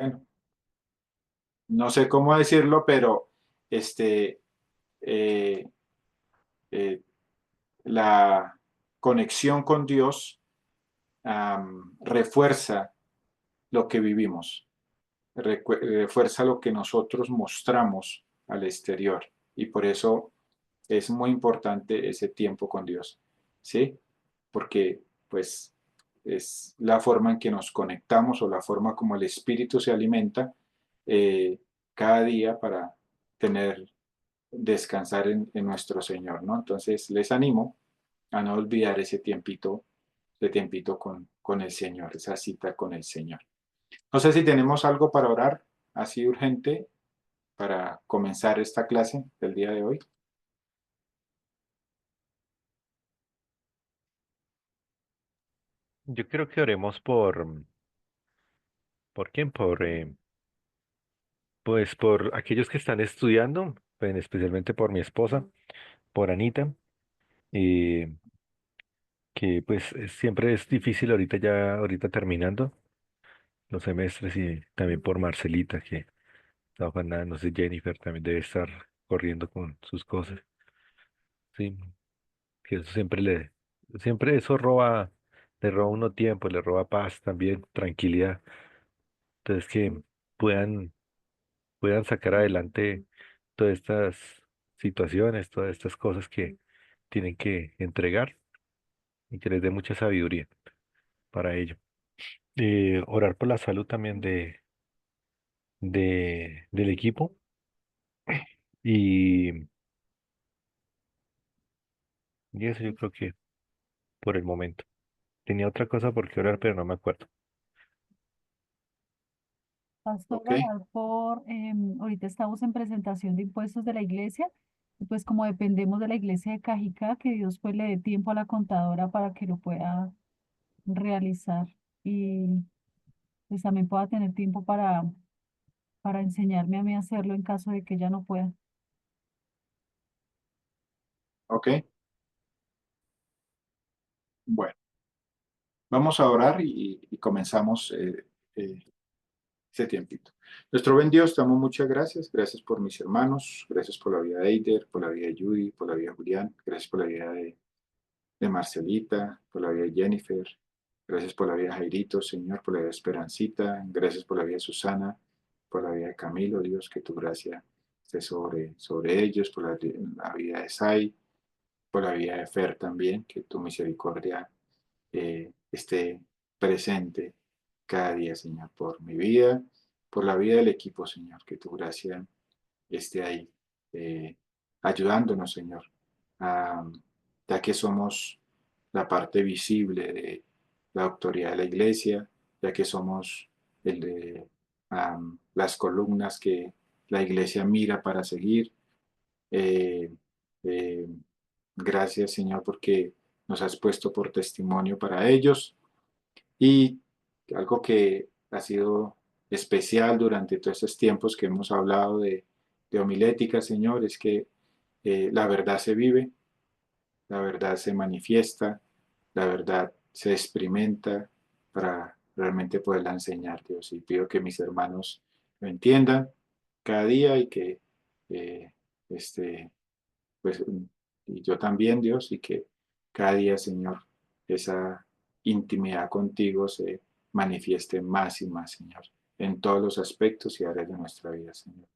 bueno, no sé cómo decirlo, pero este, eh, eh, la conexión con Dios refuerza lo que vivimos, refuerza lo que nosotros mostramos al exterior. Y por eso es muy importante ese tiempo con Dios, ¿sí? Porque pues es la forma en que nos conectamos o la forma como el espíritu se alimenta cada día para tener, descansar en nuestro Señor, ¿no? Entonces les animo a no olvidar ese tiempito con el Señor, esa cita con el Señor. No sé si tenemos algo para orar así urgente para comenzar esta clase del día de hoy. Yo creo que oremos ¿por quién? Pues por aquellos que están estudiando, pues, especialmente por mi esposa, por Anita, y que pues siempre es difícil ahorita terminando los semestres, y también por Marcelita, que está afanada, no sé, Jennifer también debe estar corriendo con sus cosas, sí, que eso siempre eso le roba uno tiempo, le roba paz también, tranquilidad, entonces que puedan sacar adelante todas estas situaciones, todas estas cosas que tienen que entregar, y que les dé mucha sabiduría para ello. Orar por la salud también del equipo, y, y eso yo creo que por el momento. Tenía otra cosa por qué orar, pero no me acuerdo. Ok, Pastor, ok. orar por, ahorita estamos en presentación de impuestos de la iglesia, y pues como dependemos de la iglesia de Cajicá, que Dios pues le dé tiempo a la contadora para que lo pueda realizar, y pues también pueda tener tiempo para enseñarme a mí a hacerlo en caso de que ella no pueda. Bueno, vamos a orar y comenzamos eh, ese tiempito. Nuestro buen Dios, te damos muchas gracias. Gracias por mis hermanos, gracias por la vida de Eider, por la vida de Judy, por la vida de Julián, gracias por la vida de Marcelita, por la vida de Jennifer, gracias por la vida de Jairito, Señor, por la vida de Esperancita, gracias por la vida de Susana, por la vida de Camilo, Dios, que tu gracia esté sobre ellos, por la vida de Sai, por la vida de Fer también, que tu misericordia esté presente cada día, Señor, por mi vida, por la vida del equipo, Señor, que tu gracia esté ahí, eh, ayudándonos, Señor, a- ya que somos la parte visible de la autoridad de la iglesia, ya que somos las columnas que la iglesia mira para seguir. Eh, eh, Gracias, Señor, porque nos has puesto por testimonio para ellos. Y algo que ha sido especial durante todos estos tiempos que hemos hablado de homilética, Señor, es que la verdad se vive, la verdad se manifiesta, la verdad se experimenta para realmente poderla enseñar, Dios. Y pido que mis hermanos lo entiendan cada día y que eh, este, pues, y yo también, Dios, y que cada día, Señor, esa intimidad contigo se manifieste más y más, Señor, en todos los aspectos y áreas de nuestra vida, Señor.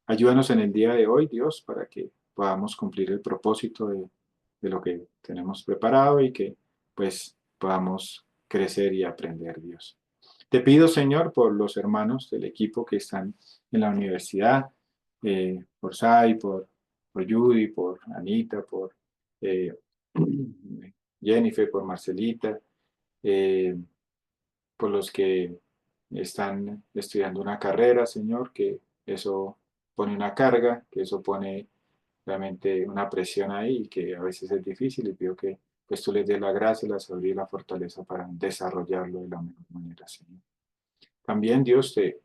Ayúdanos en el día de hoy, Dios, para que podamos cumplir el propósito de lo que tenemos preparado y que, pues, podamos crecer y aprender, Dios. Te pido, Señor, por los hermanos del equipo que están en la universidad, por Sai, por Judy, por Anita, por eh, Jennifer, por Marcelita, eh, por los que están estudiando una carrera, Señor, que eso pone una carga, que eso pone realmente una presión ahí y que a veces es difícil y pido que pues tú les des la gracia, la sabiduría y la fortaleza para desarrollarlo de la mejor manera, Señor. También, Dios, te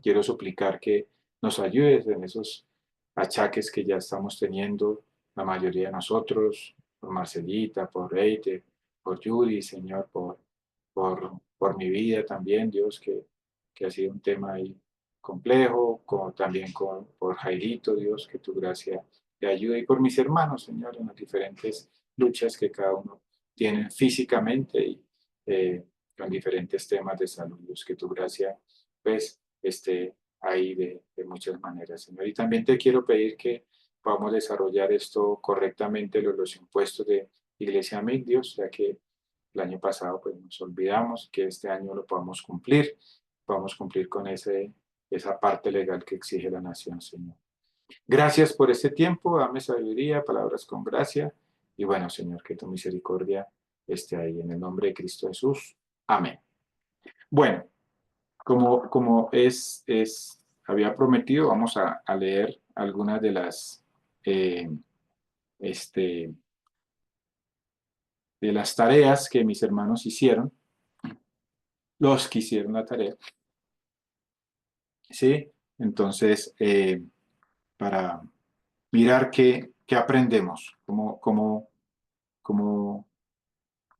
quiero suplicar que nos ayudes en esos achaques que ya estamos teniendo la mayoría de nosotros, por Marcelita, por Reite, por Judy, Señor, por mi vida también, Dios, que ha sido un tema ahí complejo, como también por Jairito, Dios, que tu gracia te ayude, y por mis hermanos, Señor, en las diferentes luchas que cada uno tiene físicamente y con diferentes temas de salud, Dios, que tu gracia, pues, esté ahí de muchas maneras, Señor. Y también te quiero pedir que podamos desarrollar esto correctamente, los impuestos de Iglesia MIC, Dios, ya que el año pasado pues nos olvidamos, que este año lo podamos cumplir con esa parte legal que exige la nación, Señor. Gracias por este tiempo, dame sabiduría, palabras con gracia, y bueno, Señor, que tu misericordia esté ahí, en el nombre de Cristo Jesús. Amén. Bueno, como había prometido, vamos a leer algunas eh, este, de las tareas que mis hermanos hicieron, los que hicieron la tarea, ¿sí? Entonces, para mirar qué aprendemos, cómo,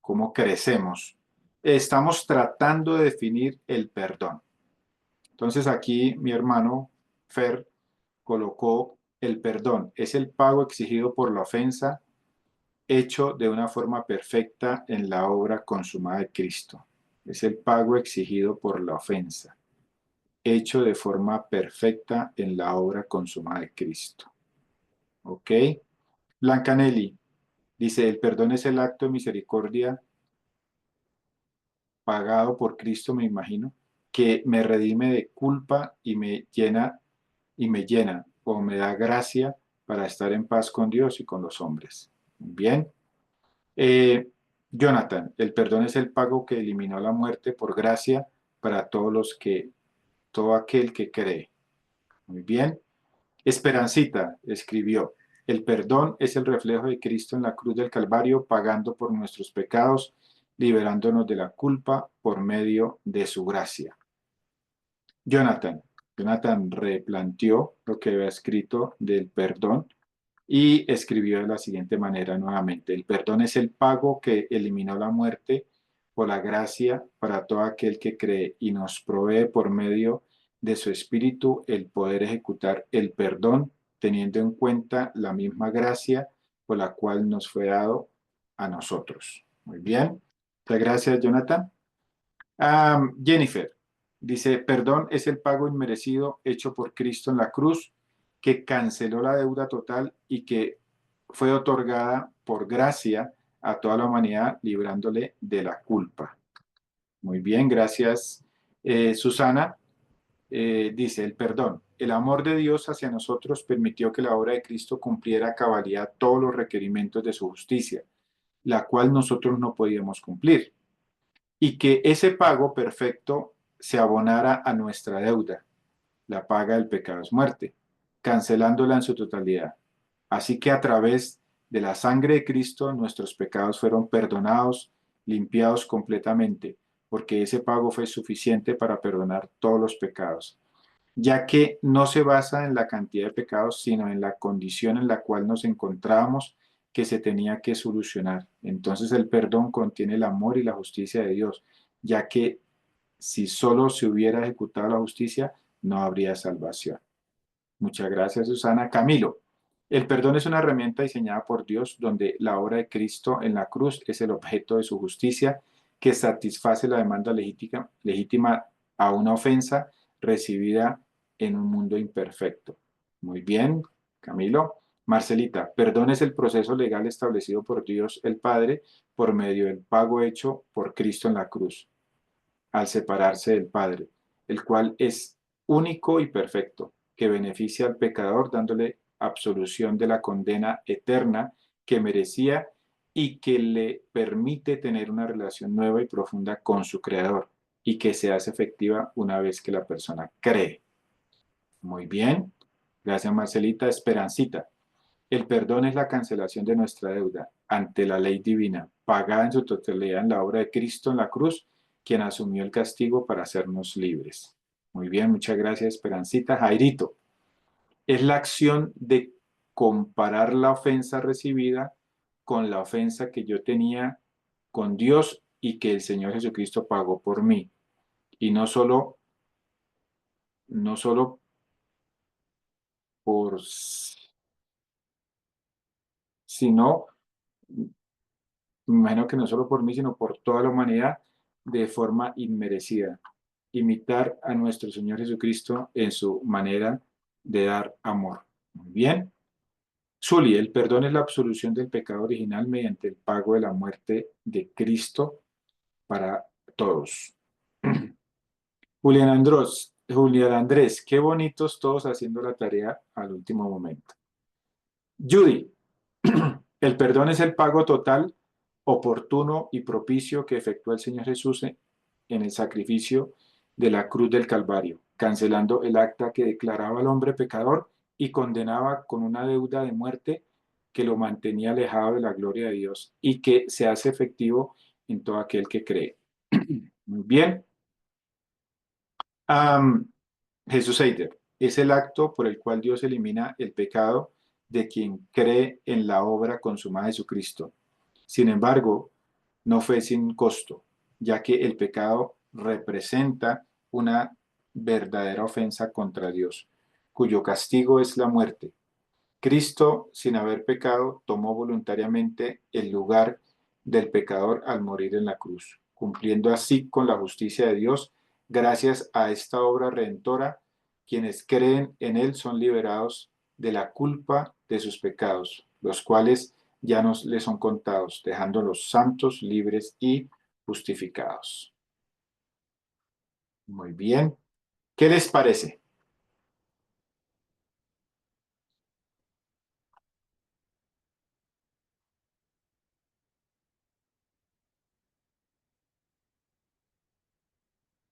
cómo crecemos. Estamos tratando de definir el perdón. Entonces, aquí mi hermano Fer colocó el perdón. Es el pago exigido por la ofensa hecho de una forma perfecta en la obra consumada de Cristo. Es el pago exigido por la ofensa hecho de forma perfecta en la obra consumada de Cristo. ¿Ok? Blancanelli dice, el perdón es el acto de misericordia pagado por Cristo, me imagino, que me redime de culpa y me llena o me da gracia para estar en paz con Dios y con los hombres. Bien. Eh, Jonathan, el perdón es el pago que eliminó la muerte por gracia para todo aquel que cree. Muy bien. Esperancita escribió, el perdón es el reflejo de Cristo en la cruz del Calvario, pagando por nuestros pecados, liberándonos de la culpa por medio de su gracia. Jonathan, Jonathan replanteó lo que había escrito del perdón y escribió de la siguiente manera nuevamente, el perdón es el pago que eliminó la muerte por la gracia para todo aquel que cree y nos provee por medio de su espíritu el poder ejecutar el perdón teniendo en cuenta la misma gracia por la cual nos fue dado a nosotros. Muy bien. Muchas gracias, Jonathan. Jennifer dice, perdón es el pago inmerecido hecho por Cristo en la cruz que canceló la deuda total y que fue otorgada por gracia a toda la humanidad, librándole de la culpa. Muy bien, gracias. Susana dice, el perdón. El amor de Dios hacia nosotros permitió que la obra de Cristo cumpliera a cabalidad todos los requerimientos de su justicia, la cual nosotros no podíamos cumplir, y que ese pago perfecto se abonara a nuestra deuda. La paga del pecado es muerte, cancelándola en su totalidad. Así que a través de la sangre de Cristo nuestros pecados fueron perdonados, limpiados completamente, porque ese pago fue suficiente para perdonar todos los pecados, ya que no se basa en la cantidad de pecados, sino en la condición en la cual nos encontrábamos que se tenía que solucionar. Entonces el perdón contiene el amor y la justicia de Dios, ya que si solo se hubiera ejecutado la justicia, no habría salvación. Muchas gracias, Susana. Camilo, el perdón es una herramienta diseñada por Dios donde la obra de Cristo en la cruz es el objeto de su justicia que satisface la demanda legítima a una ofensa recibida en un mundo imperfecto. Muy bien, Camilo. Marcelita, perdón es el proceso legal establecido por Dios el Padre por medio del pago hecho por Cristo en la cruz al separarse del Padre, el cual es único y perfecto, que beneficia al pecador dándole absolución de la condena eterna que merecía y que le permite tener una relación nueva y profunda con su Creador y que se hace efectiva una vez que la persona cree. Muy bien. Gracias, Marcelita. Esperancita. El perdón es la cancelación de nuestra deuda ante la ley divina, pagada en su totalidad en la obra de Cristo en la cruz, quien asumió el castigo para hacernos libres. Muy bien, muchas gracias, Esperancita. Jairito, es la acción de comparar la ofensa recibida con la ofensa que yo tenía con Dios y que el Señor Jesucristo pagó por mí. Y no solo no solo por, sino, me imagino que no solo por mí, sino por toda la humanidad, de forma inmerecida. Imitar a nuestro Señor Jesucristo en su manera de dar amor. Muy bien. Zuli, el perdón es la absolución del pecado original mediante el pago de la muerte de Cristo para todos. Julián Andrés, qué bonitos todos haciendo la tarea al último momento. Judy, el perdón es el pago total, oportuno y propicio que efectuó el Señor Jesús en el sacrificio de la cruz del Calvario, cancelando el acta que declaraba al hombre pecador y condenaba con una deuda de muerte que lo mantenía alejado de la gloria de Dios y que se hace efectivo en todo aquel que cree. Muy bien. Am, Jesús Eider, es el acto por el cual Dios elimina el pecado de quien cree en la obra consumada de Jesucristo. Sin embargo, no fue sin costo, ya que el pecado representa una verdadera ofensa contra Dios, cuyo castigo es la muerte. Cristo, sin haber pecado, tomó voluntariamente el lugar del pecador al morir en la cruz, cumpliendo así con la justicia de Dios. Gracias a esta obra redentora, quienes creen en Él son liberados de la culpa de sus pecados, los cuales ya no les son contados, dejándolos santos, libres y justificados. Muy bien. ¿Qué les parece?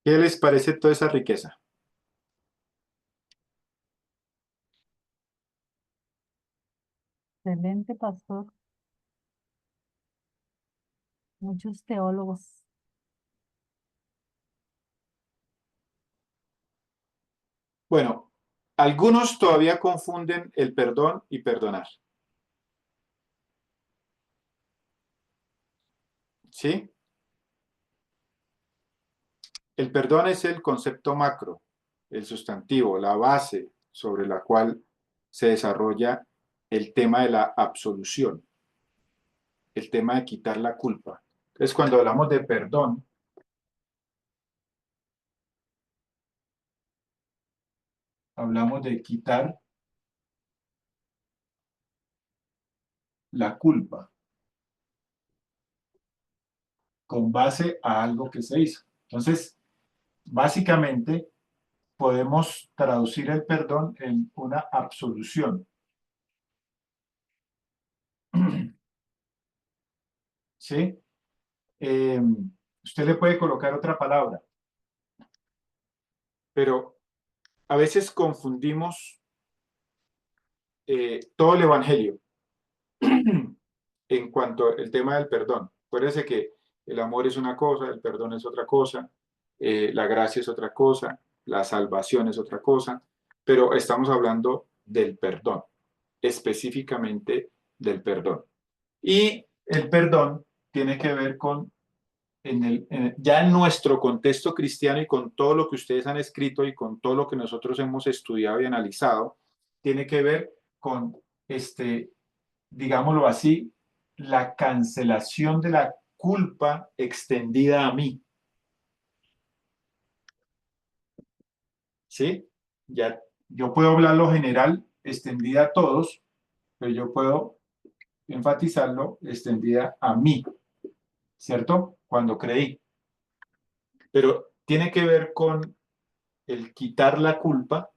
¿Qué les parece toda esa riqueza? Excelente, pastor. Muchos teólogos. Bueno, algunos todavía confunden el perdón y perdonar. ¿Sí? El perdón es el concepto macro, el sustantivo, la base sobre la cual se desarrolla el tema de la absolución, el tema de quitar la culpa. Entonces, cuando hablamos de perdón, hablamos de quitar la culpa con base a algo que se hizo. Entonces, básicamente, podemos traducir el perdón en una absolución. ¿Sí? Eh, Usted le puede colocar otra palabra, pero a veces confundimos todo el Evangelio en cuanto al tema del perdón. Acuérdense que el amor es una cosa, el perdón es otra cosa, la gracia es otra cosa, la salvación es otra cosa, pero estamos hablando del perdón, específicamente del perdón. Y el perdón tiene que ver con, ya en nuestro contexto cristiano y con todo lo que ustedes han escrito y con todo lo que nosotros hemos estudiado y analizado, tiene que ver con digámoslo así, la cancelación de la culpa extendida a mí. ¿Sí? Ya, yo puedo hablar lo general, extendida a todos, pero yo puedo enfatizarlo extendida a mí, ¿cierto? Cuando creí. Pero tiene que ver con el quitar la culpa,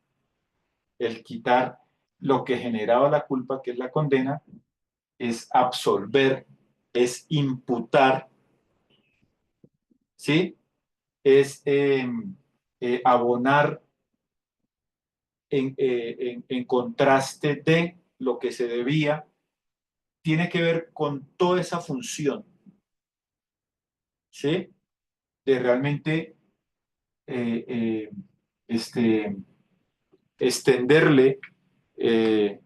el quitar lo que generaba la culpa, que es la condena, es absolver, es imputar, ¿sí? Es abonar en contraste de lo que se debía, tiene que ver con toda esa función, ¿sí? De realmente eh, eh, este, extenderle eh,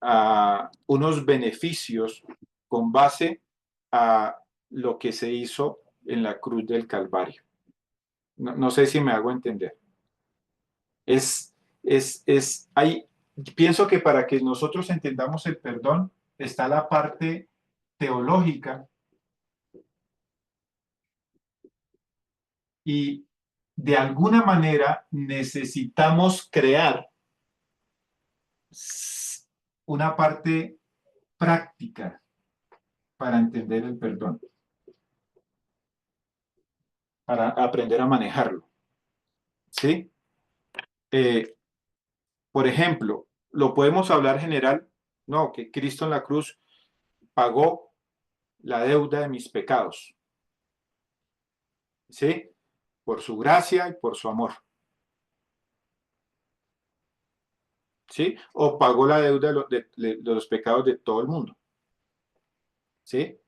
a unos beneficios con base a lo que se hizo en la cruz del Calvario. No, no sé si me hago entender. Es, pienso que para que nosotros entendamos el perdón está la parte teológica y de alguna manera necesitamos crear una parte práctica para entender el perdón, para aprender a manejarlo. ¿Sí? Por ejemplo, lo podemos hablar general, no, que Cristo en la cruz pagó la deuda de mis pecados, ¿sí? Por su gracia y por su amor, ¿sí? O pagó la deuda de los pecados de todo el mundo, ¿sí?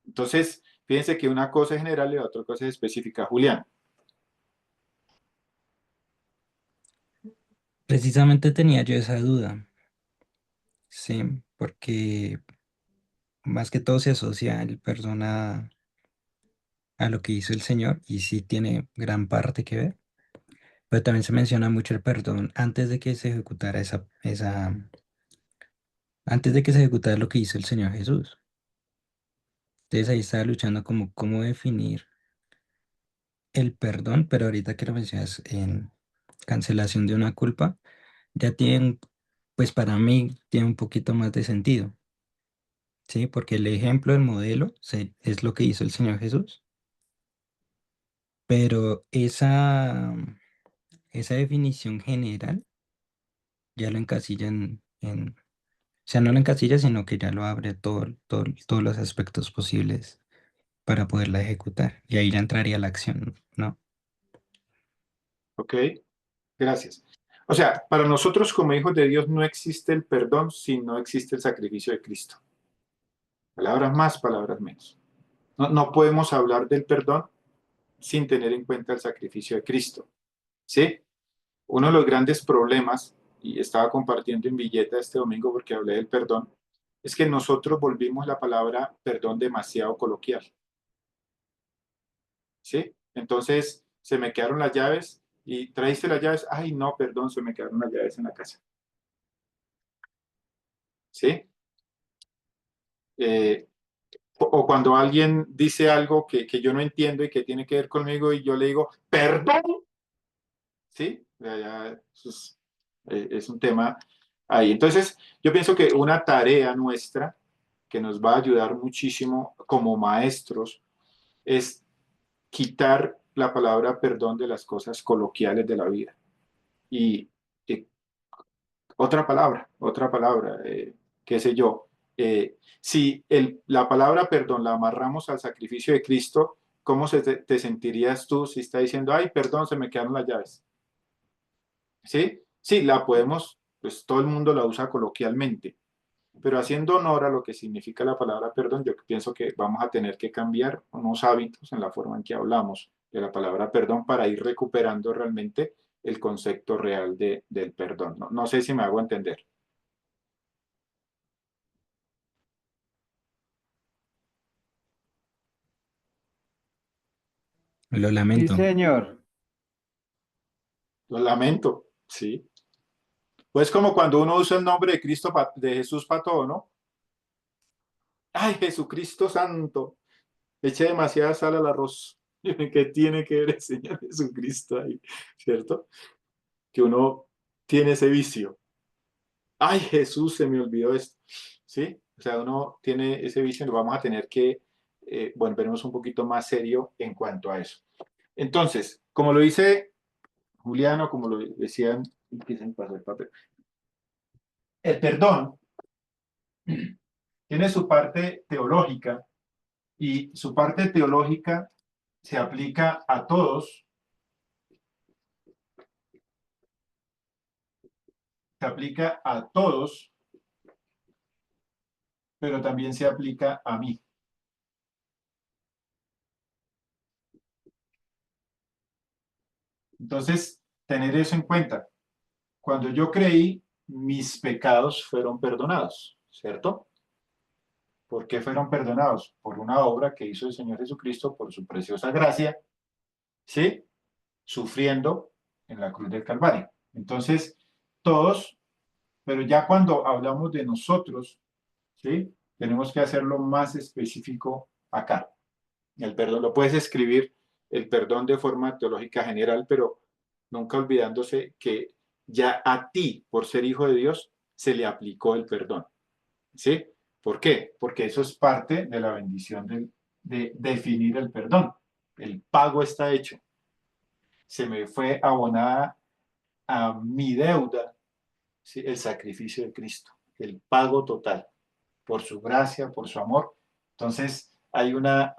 Entonces, fíjense que una cosa es general y la otra cosa es específica. Julián. Precisamente tenía yo esa duda, sí, porque más que todo se asocia el perdón a lo que hizo el Señor y sí tiene gran parte que ver, pero también se menciona mucho el perdón antes de que se ejecutara antes de que se ejecutara lo que hizo el Señor Jesús. Entonces ahí estaba luchando como cómo definir el perdón, pero ahorita que lo mencionas en cancelación de una culpa, ya tienen, pues para mí tiene un poquito más de sentido, ¿sí? Porque el ejemplo, el modelo, es lo que hizo el Señor Jesús, pero esa definición general ya lo encasilla o sea, no lo encasilla, sino que ya lo abre todos los aspectos posibles para poderla ejecutar. Y ahí ya entraría la acción, ¿no? Ok, gracias. O sea, para nosotros como hijos de Dios no existe el perdón si no existe el sacrificio de Cristo. Palabras más, palabras menos. No, no podemos hablar del perdón sin tener en cuenta el sacrificio de Cristo. ¿Sí? Uno de los grandes problemas, y estaba compartiendo en Villeta este domingo porque hablé del perdón, es que nosotros volvimos la palabra perdón demasiado coloquial. ¿Sí? Entonces, se me quedaron las llaves y traíste las llaves. Ay, no, perdón, se me quedaron las llaves en la casa. ¿Sí? Eh, o cuando alguien dice algo que yo no entiendo y que tiene que ver conmigo y yo le digo, perdón, ¿sí? Ya, es un tema ahí. Entonces, yo pienso que una tarea nuestra que nos va a ayudar muchísimo como maestros es quitar la palabra perdón de las cosas coloquiales de la vida. Y otra palabra, qué sé yo. Si la palabra perdón la amarramos al sacrificio de Cristo, ¿cómo te sentirías tú si está diciendo, ay, perdón, se me quedaron las llaves? ¿Sí? Sí, la podemos, pues todo el mundo la usa coloquialmente, pero haciendo honor a lo que significa la palabra perdón, yo pienso que vamos a tener que cambiar unos hábitos en la forma en que hablamos de la palabra perdón para ir recuperando realmente el concepto real del perdón. No, no sé si me hago entender. Lo Sí, lamento. señor. Lo lamento, sí. Pues como cuando uno usa el nombre de Cristo, de Jesús para todo, ¿no? Ay, Jesucristo Santo, eché demasiada sal al arroz. ¿Qué tiene que ver el Señor Jesucristo ahí? ¿Cierto? Que uno tiene ese vicio. Ay, Jesús, se me olvidó esto. ¿Sí? O sea, uno tiene ese vicio y lo vamos a tener que volvernos un poquito más serio en cuanto a eso. Entonces, como lo dice Juliano, como lo decían, empiecen a pasar el papel. El perdón tiene su parte teológica y su parte teológica se aplica a todos, se aplica a todos, pero también se aplica a mí. Entonces, tener eso en cuenta. Cuando yo creí, mis pecados fueron perdonados, ¿cierto? ¿Por qué fueron perdonados? Por una obra que hizo el Señor Jesucristo por su preciosa gracia, ¿sí? Sufriendo en la cruz del Calvario. Entonces, todos, pero ya cuando hablamos de nosotros, ¿sí? Tenemos que hacerlo más específico acá. El perdón, lo puedes escribir el perdón de forma teológica general, pero nunca olvidándose que ya a ti, por ser hijo de Dios, se le aplicó el perdón. ¿Sí? ¿Por qué? Porque eso es parte de la bendición de definir el perdón. El pago está hecho. Se me fue abonada a mi deuda, ¿sí? El sacrificio de Cristo, el pago total, por su gracia, por su amor. Entonces, hay una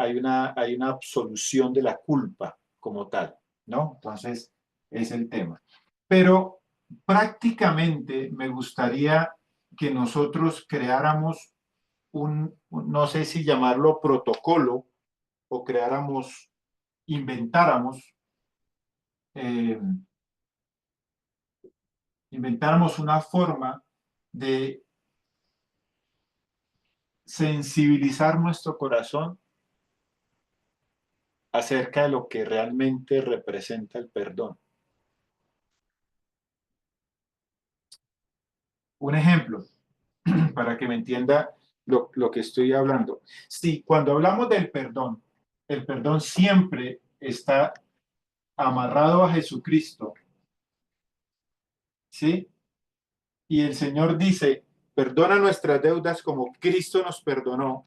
absolución de la culpa como tal, ¿no? Entonces, es el tema. Pero prácticamente me gustaría que nosotros creáramos no sé si llamarlo protocolo o inventáramos, eh, inventáramos una forma de sensibilizar nuestro corazón acerca de lo que realmente representa el perdón. Un ejemplo, para que me entienda lo que estoy hablando. Sí, cuando hablamos del perdón, el perdón siempre está amarrado a Jesucristo, ¿sí? Y el Señor dice, perdona nuestras deudas como Cristo nos perdonó.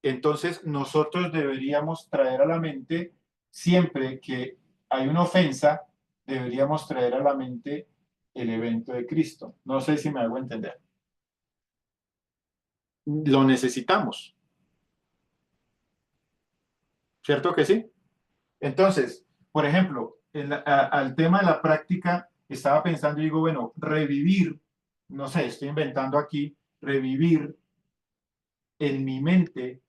Entonces nosotros deberíamos traer a la mente, siempre que hay una ofensa, deberíamos traer a la mente el evento de Cristo. No sé si me hago entender. Lo necesitamos, ¿cierto que sí? Entonces, por ejemplo, al tema de la práctica, estaba pensando y digo, bueno, revivir, no sé, estoy inventando aquí, revivir en mi mente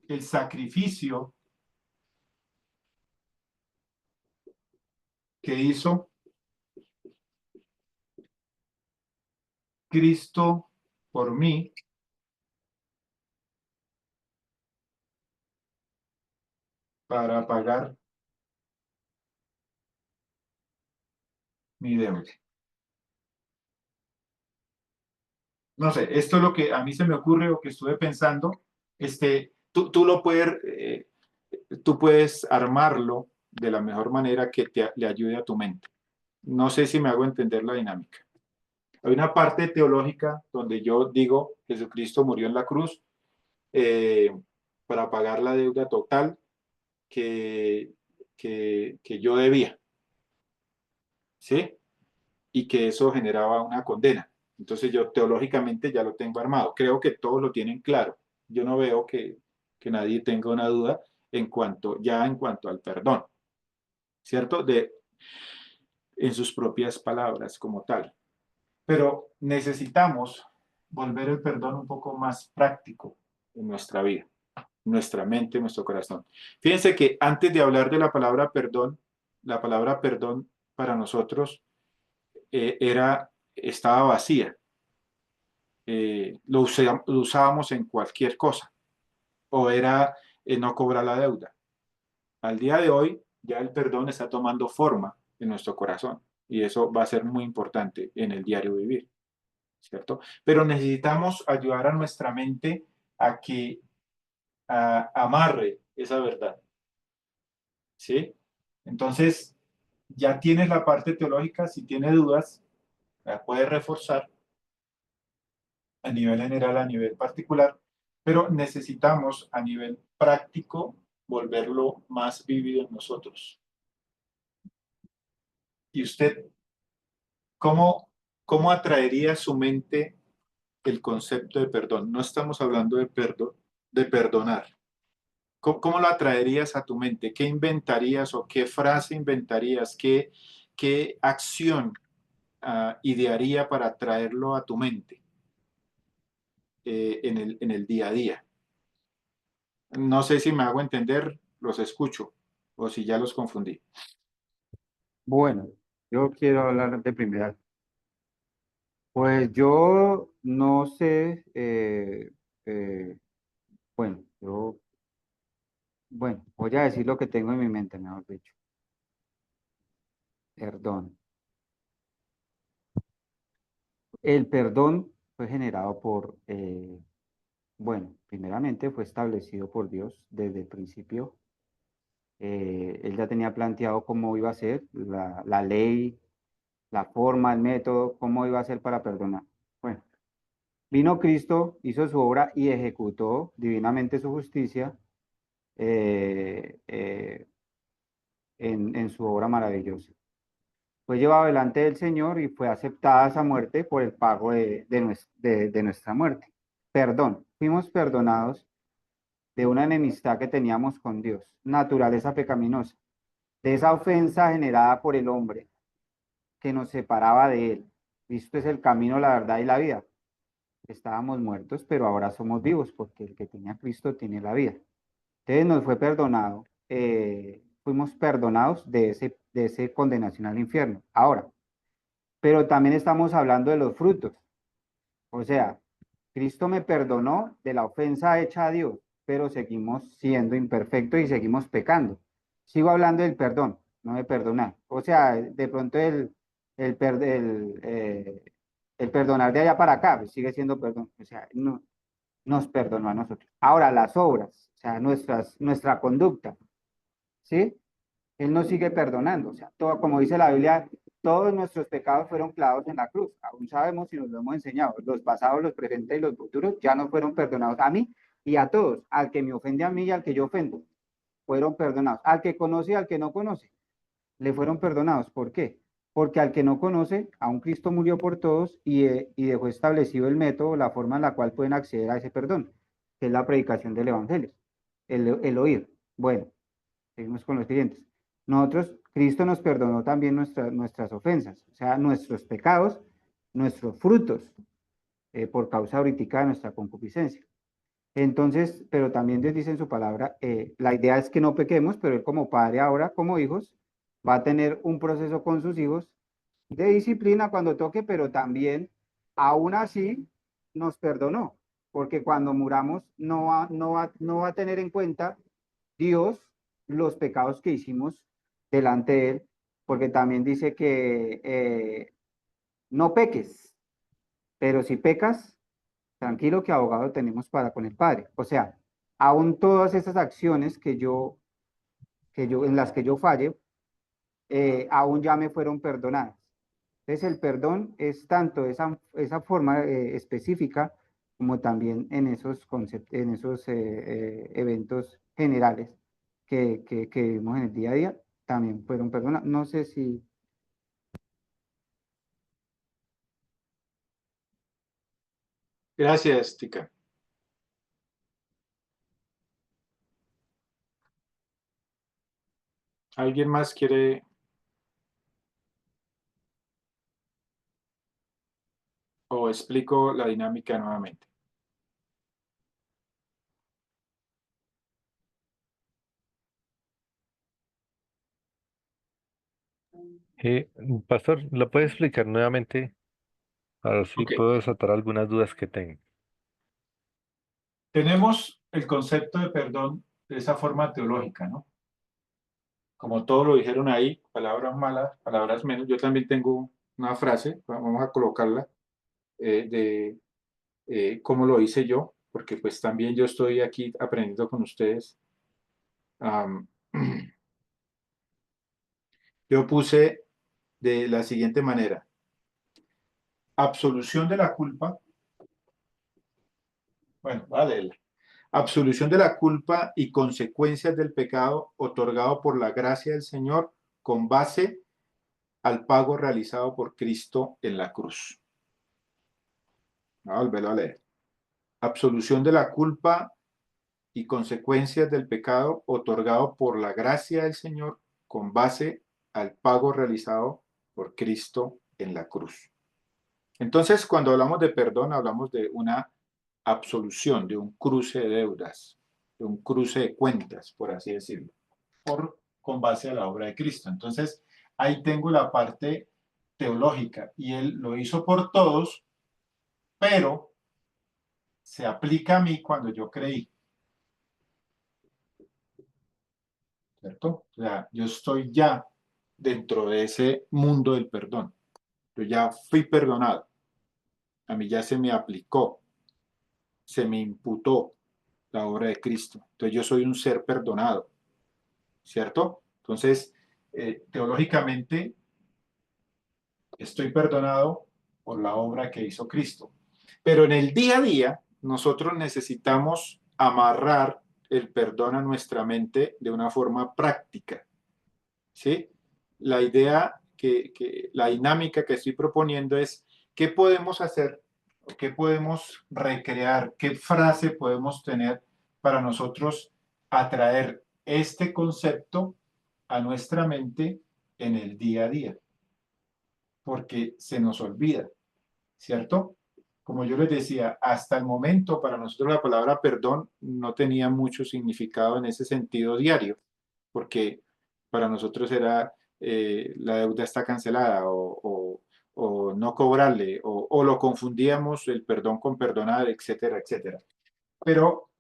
el sacrificio que hizo Cristo por mí para pagar mi deuda. No sé, esto es lo que a mí se me ocurre o que estuve pensando. Tú puedes armarlo de la mejor manera que le ayude a tu mente. No sé si me hago entender la dinámica. Hay una parte teológica donde yo digo, Jesucristo murió en la cruz eh, para pagar la deuda total que, que yo debía, ¿sí? Y que eso generaba una condena. Entonces yo teológicamente ya lo tengo armado. Creo que todos lo tienen claro. Yo no veo que nadie tenga una duda en cuanto al perdón, ¿cierto? En sus propias palabras como tal. Pero necesitamos volver el perdón un poco más práctico en nuestra vida, nuestra mente, nuestro corazón. Fíjense que antes de hablar de la palabra perdón para nosotros estaba vacía. Lo usábamos en cualquier cosa o era no cobrar la deuda. Al día de hoy ya el perdón está tomando forma en nuestro corazón y eso va a ser muy importante en el diario vivir, ¿cierto? Pero necesitamos ayudar a nuestra mente a que amarre esa verdad, ¿sí? Entonces, ya tienes la parte teológica, si tiene dudas, la puedes reforzar a nivel general, a nivel particular, pero necesitamos a nivel práctico volverlo más vívido en nosotros. ¿Y usted cómo, cómo atraería a su mente el concepto de perdón? No estamos hablando de perdonar. ¿Cómo lo atraerías a tu mente? ¿Qué inventarías o qué frase inventarías? ¿Qué acción idearía para traerlo a tu mente en el día a día? No sé si me hago entender, los escucho o si ya los confundí. Bueno, yo quiero hablar de primera. Pues yo no sé, bueno, yo Bueno, voy a decir lo que tengo en mi mente, mejor dicho. Perdón. El perdón fue generado por, bueno, primeramente fue establecido por Dios desde el principio. Él ya tenía planteado cómo iba a ser la ley, la forma, el método, cómo iba a ser para perdonar. Bueno, vino Cristo, hizo su obra y ejecutó divinamente su justicia eh, eh, en su obra maravillosa. Fue llevado delante del Señor y fue aceptada esa muerte por el pago de nuestra muerte. Perdón, fuimos perdonados de una enemistad que teníamos con Dios, naturaleza pecaminosa, de esa ofensa generada por el hombre que nos separaba de él. Cristo es el camino, la verdad y la vida. Estábamos muertos, pero ahora somos vivos porque el que tenía a Cristo tiene la vida. Entonces nos fue perdonado, fuimos perdonados de ese condenación al infierno. Ahora, pero también estamos hablando de los frutos. O sea, Cristo me perdonó de la ofensa hecha a Dios, pero seguimos siendo imperfectos y seguimos pecando. Sigo hablando del perdón, no de perdonar. O sea, de pronto el, per- el, eh, el perdonar de allá para acá pues, sigue siendo perdón. O sea, no, nos perdonó a nosotros. Ahora, las obras, o sea, nuestra conducta, ¿sí? Él nos sigue perdonando. O sea, todo, como dice la Biblia, todos nuestros pecados fueron clavados en la cruz. Aún sabemos y nos lo hemos enseñado. Los pasados, los presentes y los futuros ya no fueron perdonados a mí y a todos. Al que me ofende a mí y al que yo ofendo, fueron perdonados. Al que conoce y al que no conoce, le fueron perdonados. ¿Por qué? Porque al que no conoce, aún Cristo murió por todos y dejó establecido el método, la forma en la cual pueden acceder a ese perdón, que es la predicación del Evangelio, el oír. Bueno, seguimos con los creyentes. Nosotros, Cristo nos perdonó también nuestras ofensas, o sea, nuestros pecados, nuestros frutos, por causa ahorita de nuestra concupiscencia. Entonces, pero también Dios dice en su palabra, la idea es que no pequemos, pero Él como padre ahora, como hijos, va a tener un proceso con sus hijos de disciplina cuando toque, pero también, aún así, nos perdonó, porque cuando muramos no va a tener en cuenta Dios los pecados que hicimos delante de Él, porque también dice que no peques, pero si pecas, tranquilo que abogado tenemos para con el Padre. O sea, aún todas esas acciones en las que yo falle, aún ya me fueron perdonadas. Entonces el perdón es tanto esa forma específica como también en esos conceptos, en esos eventos generales que vivimos en el día a día, también fueron perdonados. No sé si... Gracias, Tica. ¿Alguien más quiere o explico la dinámica nuevamente? Eh, Pastor, ¿lo puede explicar nuevamente? A ver si Ok. puedo desatar algunas dudas que tengo. Tenemos el concepto de perdón de esa forma teológica, ¿no? Como todos lo dijeron ahí, palabras malas, palabras menos. Yo también tengo una frase, vamos a colocarla, de cómo lo hice yo, porque pues también yo estoy aquí aprendiendo con ustedes. Am, yo puse de la siguiente manera: absolución de la culpa, bueno, vale, absolución de la culpa y consecuencias del pecado otorgado por la gracia del Señor con base al pago realizado por Cristo en la cruz. Voy a volverlo a leer. Absolución de la culpa y consecuencias del pecado otorgado por la gracia del Señor con base al pago realizado por Cristo en la cruz. Entonces, cuando hablamos de perdón, hablamos de una absolución, de un cruce de deudas, de un cruce de cuentas, por así decirlo, con base a la obra de Cristo. Entonces, ahí tengo la parte teológica y Él lo hizo por todos, pero se aplica a mí cuando yo creí. ¿cierto? O sea, yo estoy ya dentro de ese mundo del perdón. Yo ya fui perdonado. A mí ya se me aplicó, se me imputó la obra de Cristo. Entonces yo soy un ser perdonado, ¿cierto? Entonces, teológicamente, estoy perdonado por la obra que hizo Cristo. Pero en el día a día, nosotros necesitamos amarrar el perdón a nuestra mente de una forma práctica, ¿sí? La idea la dinámica que estoy proponiendo es qué podemos hacer, qué podemos recrear, qué frase podemos tener para nosotros atraer este concepto a nuestra mente en el día a día, porque se nos olvida, ¿cierto? Como yo les decía, hasta el momento para nosotros la palabra perdón no tenía mucho significado en ese sentido diario, porque para nosotros era la deuda está cancelada o no cobrarle o lo confundíamos el perdón con perdonar, etcétera, etcétera. Pero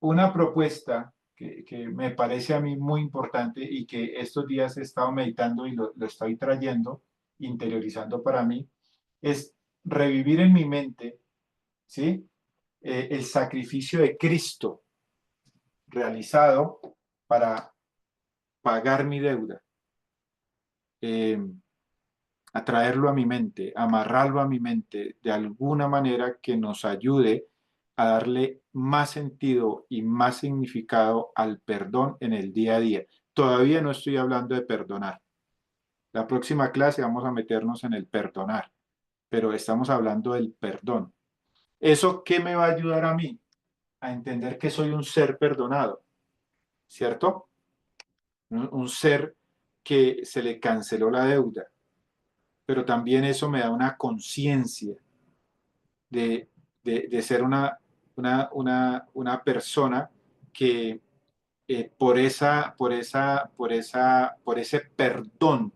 una propuesta que me parece a mí muy importante y que estos días he estado meditando y lo estoy trayendo, interiorizando para mí, es revivir en mi mente, ¿sí? El sacrificio de Cristo realizado para pagar mi deuda, eh, atraerlo a mi mente, amarrarlo a mi mente de alguna manera que nos ayude a darle más sentido y más significado al perdón en el día a día. Todavía no estoy hablando de perdonar. La próxima clase vamos a meternos en el perdonar, pero estamos hablando del perdón. ¿Eso qué me va a ayudar a mí? A entender que soy un ser perdonado, ¿cierto? Un ser que se le canceló la deuda, pero también eso me da una conciencia de, de ser una persona que por ese perdón,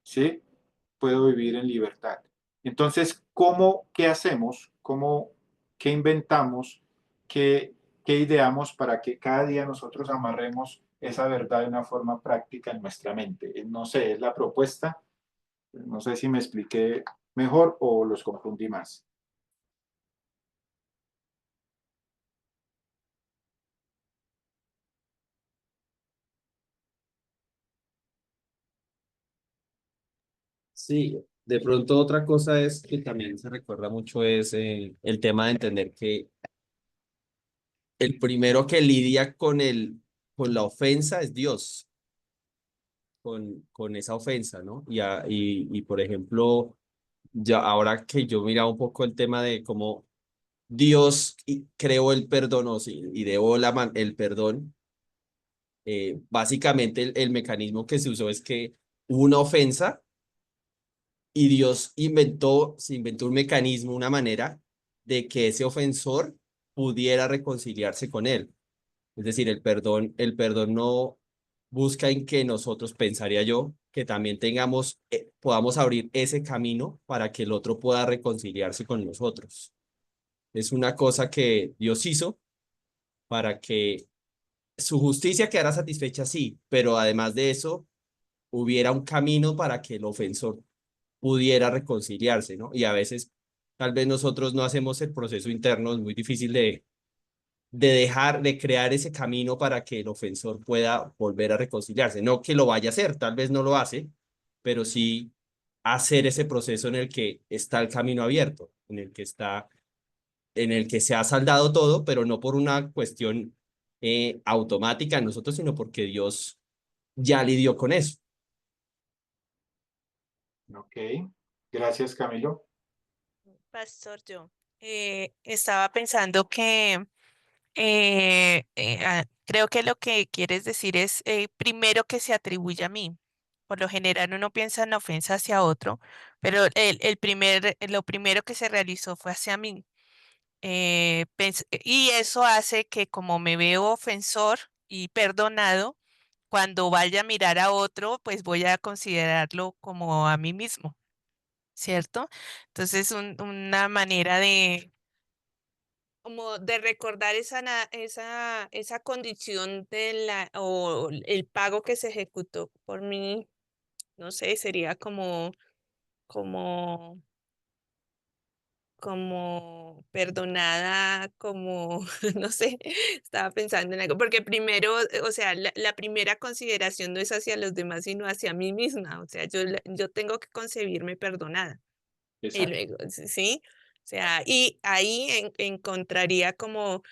¿sí? Puedo vivir en libertad. Entonces, qué hacemos? Qué inventamos? ¿Qué ideamos para que cada día nosotros amarremos esa verdad de una forma práctica en nuestra mente? No sé, es la propuesta. No sé si me expliqué mejor o los confundí más. Sí, de pronto otra cosa es que también se recuerda mucho es el tema de entender que el primero que lidia con la ofensa es Dios, con esa ofensa, ¿no? Y por ejemplo, ya ahora que yo miraba un poco el tema de cómo Dios creó el perdón o sí, ideó el perdón, básicamente el mecanismo que se usó es que hubo una ofensa y Dios se inventó un mecanismo, una manera de que ese ofensor pudiera reconciliarse con él. Es decir, el perdón no busca en que nosotros, pensaría yo, que también podamos abrir ese camino para que el otro pueda reconciliarse con nosotros. Es una cosa que Dios hizo para que su justicia quedara satisfecha, sí, pero además de eso, hubiera un camino para que el ofensor pudiera reconciliarse, ¿no? Y a veces, tal vez nosotros no hacemos el proceso interno, es muy difícil de crear ese camino para que el ofensor pueda volver a reconciliarse. No que lo vaya a hacer, tal vez no lo hace, pero sí hacer ese proceso en el que está el camino abierto, en el que se ha saldado todo, pero no por una cuestión automática en nosotros, sino porque Dios ya lidió con eso. Ok, gracias Camilo. Pastor, yo estaba pensando que creo que lo que quieres decir es primero que se atribuye a mí. Por lo general uno piensa en la ofensa hacia otro, pero lo primero que se realizó fue hacia mí. Y eso hace que como me veo ofensor y perdonado, cuando vaya a mirar a otro, pues voy a considerarlo como a mí mismo, ¿cierto? Entonces, una manera como de recordar esa condición o el pago que se ejecutó por mí, no sé, sería como, como perdonada, como, no sé, estaba pensando en algo, porque primero, o sea, la primera consideración no es hacia los demás, sino hacia mí misma, o sea, yo tengo que concebirme perdonada. Y Exacto. luego, sí, o sea, y ahí encontraría como,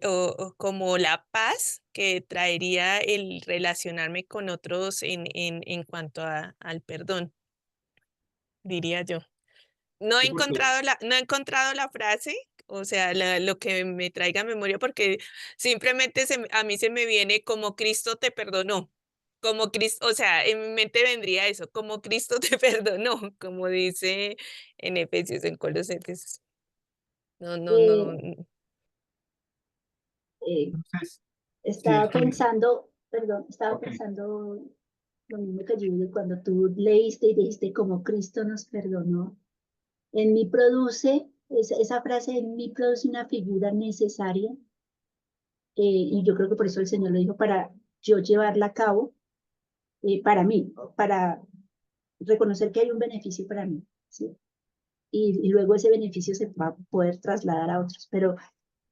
o como la paz que traería el relacionarme con otros en cuanto al perdón, diría yo. Sí, porque No he encontrado la frase, o sea, lo que me traiga a memoria, porque simplemente a mí se me viene como Cristo te perdonó. Como Cristo, o sea, en mi mente vendría eso, como Cristo te perdonó, como dice en Efesios, en Colosenses. No, no, no. Eh, eh, entonces, sí, estaba explíqueme. pensando, perdón, estaba Ok. pensando lo mismo que yo, de cuando tú leíste y dijiste como Cristo nos perdonó. En mí produce, esa frase en mí produce una figura necesaria, y yo creo que por eso el Señor lo dijo para yo llevarla a cabo, para mí, para reconocer que hay un beneficio para mí, ¿sí? Y luego ese beneficio se va a poder trasladar a otros. Pero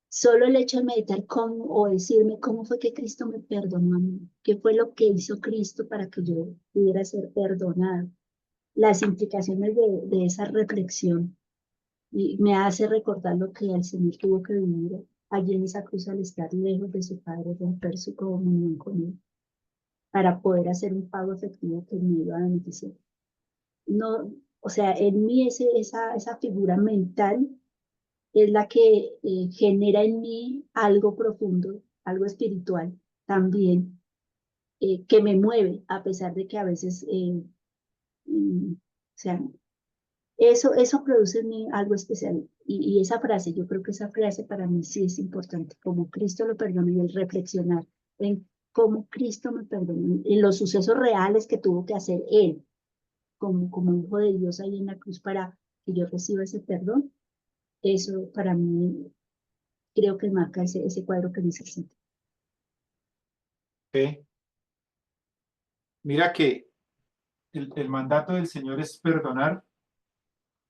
solo el hecho de meditar cómo, o decirme cómo fue que Cristo me perdonó a mí, qué fue lo que hizo Cristo para que yo pudiera ser perdonado, las implicaciones de esa reflexión, y me hace recordar lo que el Señor tuvo que vivir allí en esa cruz al estar lejos de su Padre, romper su comunión con Él, para poder hacer un pago efectivo que me iba a beneficiar. No, o sea, en mí esa figura mental es la que genera en mí algo profundo, algo espiritual también, que me mueve, a pesar de que a veces, o sea, eso produce en mí algo especial. Y esa frase, yo creo que esa frase para mí sí es importante, como Cristo lo perdonó, y el reflexionar en cómo Cristo me perdonó, en los sucesos reales que tuvo que hacer Él, como hijo de Dios ahí en la cruz para que yo reciba ese perdón. Eso para mí creo que marca ese cuadro que necesito. Ok. Mira que el mandato del Señor es perdonar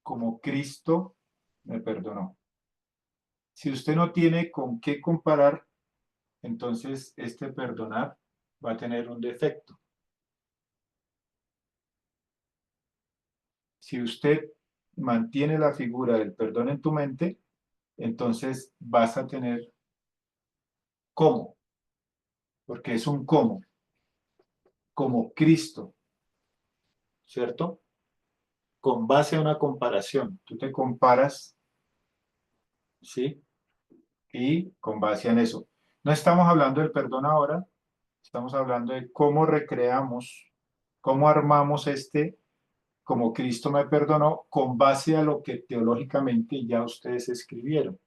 como Cristo me perdonó. Si usted no tiene con qué comparar, entonces este perdonar va a tener un defecto. Si usted mantiene la figura del perdón en tu mente, entonces vas a tener cómo, porque es un cómo, como Cristo, ¿cierto? Con base a una comparación. Tú te comparas, ¿sí? Y con base en eso. No estamos hablando del perdón ahora, estamos hablando de cómo recreamos, cómo armamos como Cristo me perdonó, con base a lo que teológicamente ya ustedes escribieron.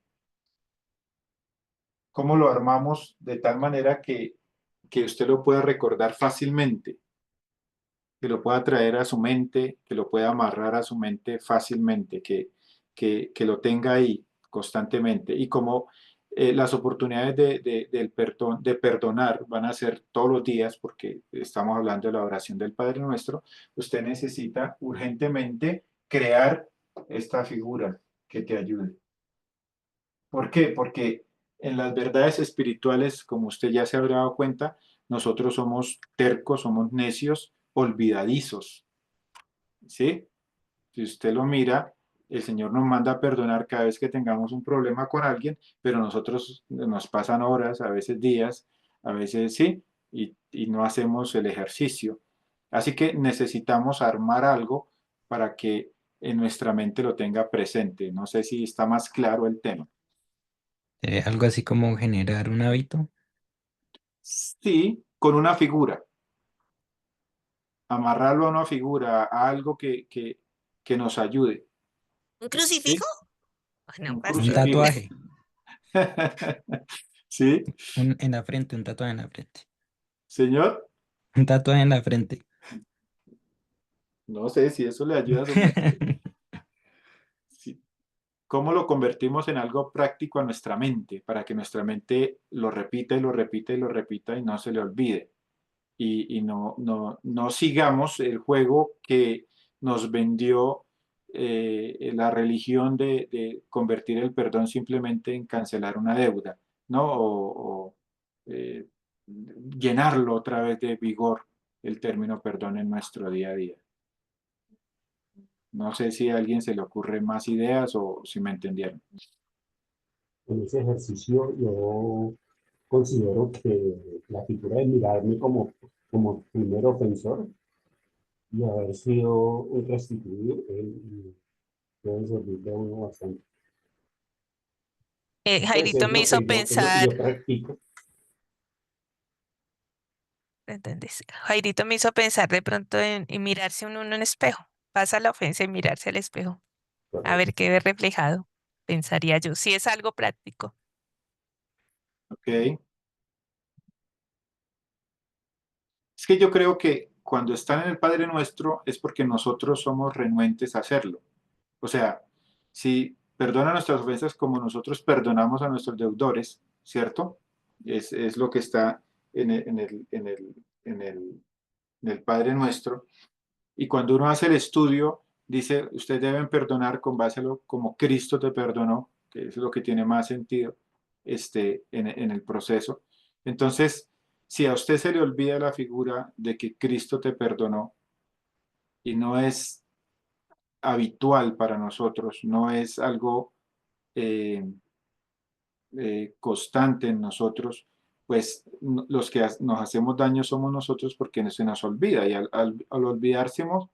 Cómo lo armamos de tal manera que usted lo pueda recordar fácilmente, que lo pueda traer a su mente, que lo pueda amarrar a su mente fácilmente, que lo tenga ahí constantemente. Y como las oportunidades del perdón, de perdonar van a ser todos los días, porque estamos hablando de la oración del Padre Nuestro, usted necesita urgentemente crear esta figura que te ayude. ¿Por qué? Porque en las verdades espirituales, como usted ya se habrá dado cuenta, nosotros somos tercos, somos necios, olvidadizos, ¿sí? Si usted lo mira, el Señor nos manda a perdonar cada vez que tengamos un problema con alguien, pero nosotros nos pasan horas, a veces días, a veces sí, y no hacemos el ejercicio. Así que necesitamos armar algo para que en nuestra mente lo tenga presente. No sé si está más claro el tema. Algo así como generar un hábito. Sí, con una figura, amarrarlo a una figura, a algo que nos ayude, ¿Un ¿sí? crucifijo? Ah, no, Un Un pastor. crucifijo. tatuaje. ¿Sí? En la frente, un tatuaje en la frente. Señor, Un tatuaje en la frente. no sé si eso le ayuda a su mente. Sí. ¿Cómo lo convertimos en algo práctico a nuestra mente para que nuestra mente lo repita y lo repita y lo repita y no se le olvide? Y no sigamos el juego que nos vendió la religión de convertir el perdón simplemente en cancelar una deuda, ¿no? O llenarlo otra vez de vigor el término perdón en nuestro día a día. No sé si a alguien se le ocurre más ideas o si me entendieron. En ese ejercicio yo considero que la figura de mirarme como primer ofensor y haber sido restituido puede servir de uno bastante. Pues Jairito me hizo es lo que yo pensar, practico. ¿entendés? Jairito me hizo pensar de pronto en mirarse uno en un espejo. Pasa la ofensa y mirarse al espejo. A ver qué ve reflejado, pensaría yo. Si es algo práctico. Ok. Es que yo creo que cuando están en el Padre Nuestro es porque nosotros somos renuentes a hacerlo. O sea, si perdona nuestras ofensas como nosotros perdonamos a nuestros deudores, ¿cierto? Es lo que está en el Padre Nuestro. Y cuando uno hace el estudio, dice, ustedes deben perdonar con base a lo como Cristo te perdonó, que es lo que tiene más sentido en el proceso. Entonces, si a usted se le olvida la figura de que Cristo te perdonó y no es habitual para nosotros, no es algo eh, constante en nosotros, pues los que nos hacemos daño somos nosotros porque se nos olvida y al olvidársenos,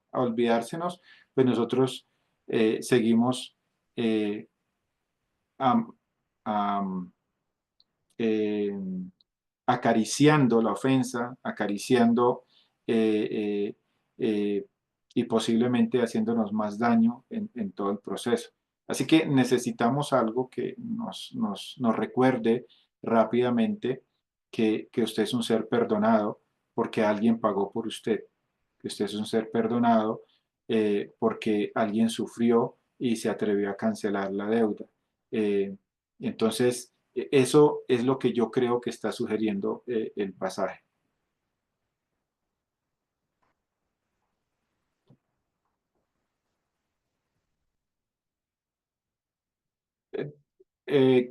pues nosotros seguimos eh, am- am- eh, acariciando la ofensa, acariciando eh, eh, y posiblemente haciéndonos más daño en todo el proceso. Así que necesitamos algo que nos recuerde rápidamente que usted es un ser perdonado porque alguien pagó por usted, que usted es un ser perdonado porque alguien sufrió y se atrevió a cancelar la deuda. Entonces, eso es lo que yo creo que está sugiriendo el pasaje.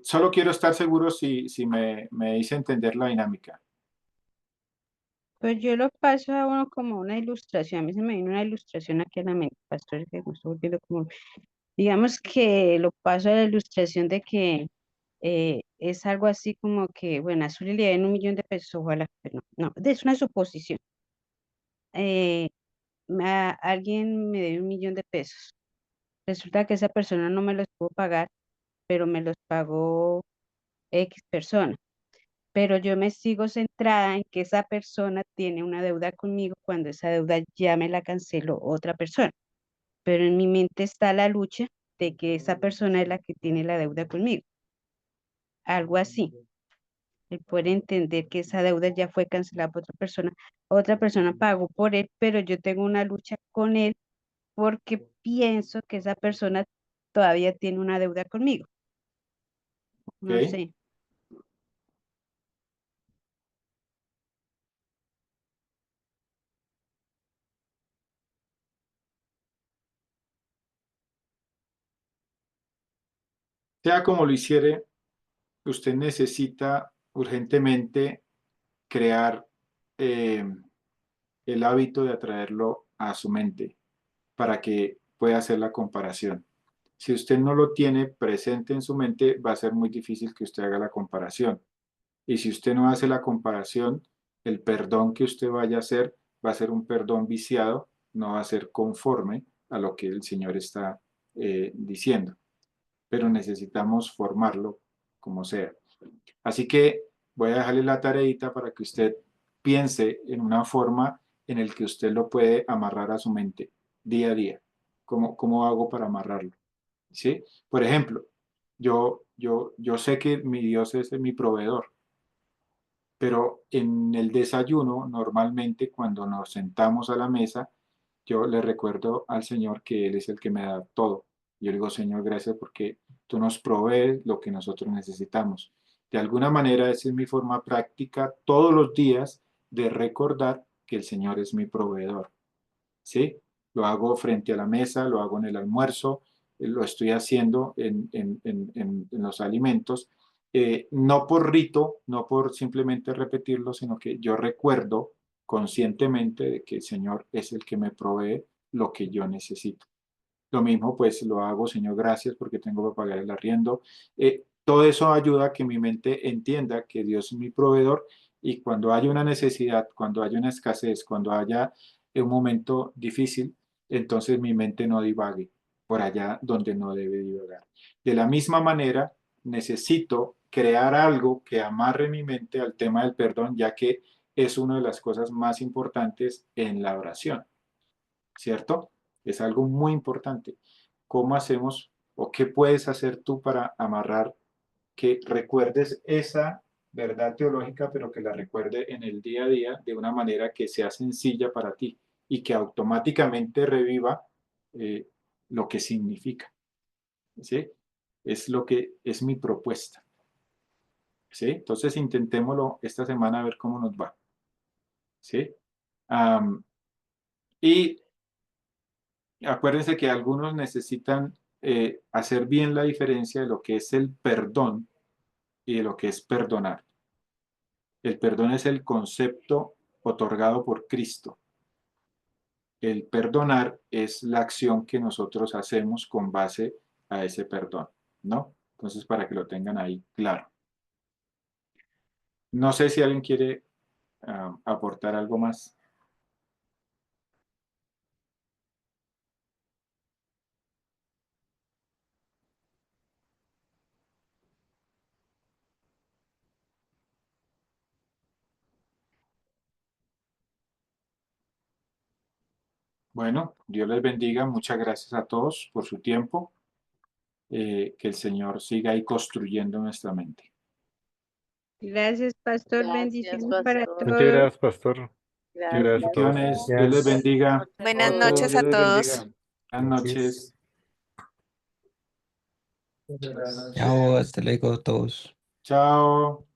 Solo quiero estar seguro si me hice entender la dinámica. Pues yo lo paso a uno como una ilustración. A mí se me vino una ilustración aquí a la mente, pastor, que me estoy volviendo como, digamos que lo paso a la ilustración de que es algo así como que, bueno, a Zuli le den 1.000.000 de pesos, ojalá, pero no, es una suposición. Eh, Alguien me debe 1.000.000 de pesos. Resulta que esa persona no me los pudo pagar, pero me los pagó X persona. Pero yo me sigo centrada en que esa persona tiene una deuda conmigo cuando esa deuda ya me la canceló otra persona. Pero en mi mente está la lucha de que esa persona es la que tiene la deuda conmigo. Algo así. El poder entender que esa deuda ya fue cancelada por otra persona pagó por él, pero yo tengo una lucha con él porque pienso que esa persona todavía tiene una deuda conmigo. No ¿Ok? sé. Sea como lo hiciere, usted necesita urgentemente crear eh, el hábito de atraerlo a su mente para que pueda hacer la comparación. Si usted no lo tiene presente en su mente, va a ser muy difícil que usted haga la comparación. Y si usted no hace la comparación, el perdón que usted vaya a hacer va a ser un perdón viciado, no va a ser conforme a lo que el Señor está diciendo. Pero necesitamos formarlo como sea. Así que voy a dejarle la tareita para que usted piense en una forma en el que usted lo puede amarrar a su mente día a día. ¿Cómo hago para amarrarlo? ¿Sí? Por ejemplo, yo sé que mi Dios es mi proveedor, pero en el desayuno, normalmente cuando nos sentamos a la mesa, yo le recuerdo al Señor que Él es el que me da todo Yo digo, Señor, gracias porque tú nos provees lo que nosotros necesitamos. De alguna manera, esa es mi forma práctica todos los días de recordar que el Señor es mi proveedor. ¿Sí? Lo hago frente a la mesa, lo hago en el almuerzo, lo estoy haciendo en los alimentos, no por rito, no por simplemente repetirlo, sino que yo recuerdo conscientemente de que el Señor es el que me provee lo que yo necesito. Lo mismo, pues lo hago, Señor, gracias porque tengo que pagar el arriendo. Todo eso ayuda a que mi mente entienda que Dios es mi proveedor y cuando haya una necesidad, cuando haya una escasez, cuando haya un momento difícil, entonces mi mente no divague por allá donde no debe divagar. De la misma manera, necesito crear algo que amarre mi mente al tema del perdón, ya que es una de las cosas más importantes en la oración, ¿cierto? Es algo muy importante. ¿Cómo hacemos o qué puedes hacer tú para amarrar que recuerdes esa verdad teológica, pero que la recuerde en el día a día de una manera que sea sencilla para ti y que automáticamente reviva eh, lo que significa? ¿Sí? Es lo que es mi propuesta. ¿Sí? Entonces intentémoslo esta semana a ver cómo nos va. ¿Sí? Y acuérdense que algunos necesitan hacer bien la diferencia de lo que es el perdón y de lo que es perdonar. El perdón es el concepto otorgado por Cristo. El perdonar es la acción que nosotros hacemos con base a ese perdón, ¿no? Entonces, para que lo tengan ahí claro. No sé si alguien quiere aportar algo más. Bueno, Dios les bendiga. Muchas gracias a todos por su tiempo. Que el Señor siga ahí construyendo nuestra mente. Gracias, pastor. Gracias, Bendiciones para pastor. Muchas todos. gracias, pastor. Muchas Gracias. gracias a todos. Bendiciones. Dios les Gracias. bendiga. Buenas Otro, noches Dios a les todos. bendiga. Buenas noches. Chao, hasta luego a todos. Chao.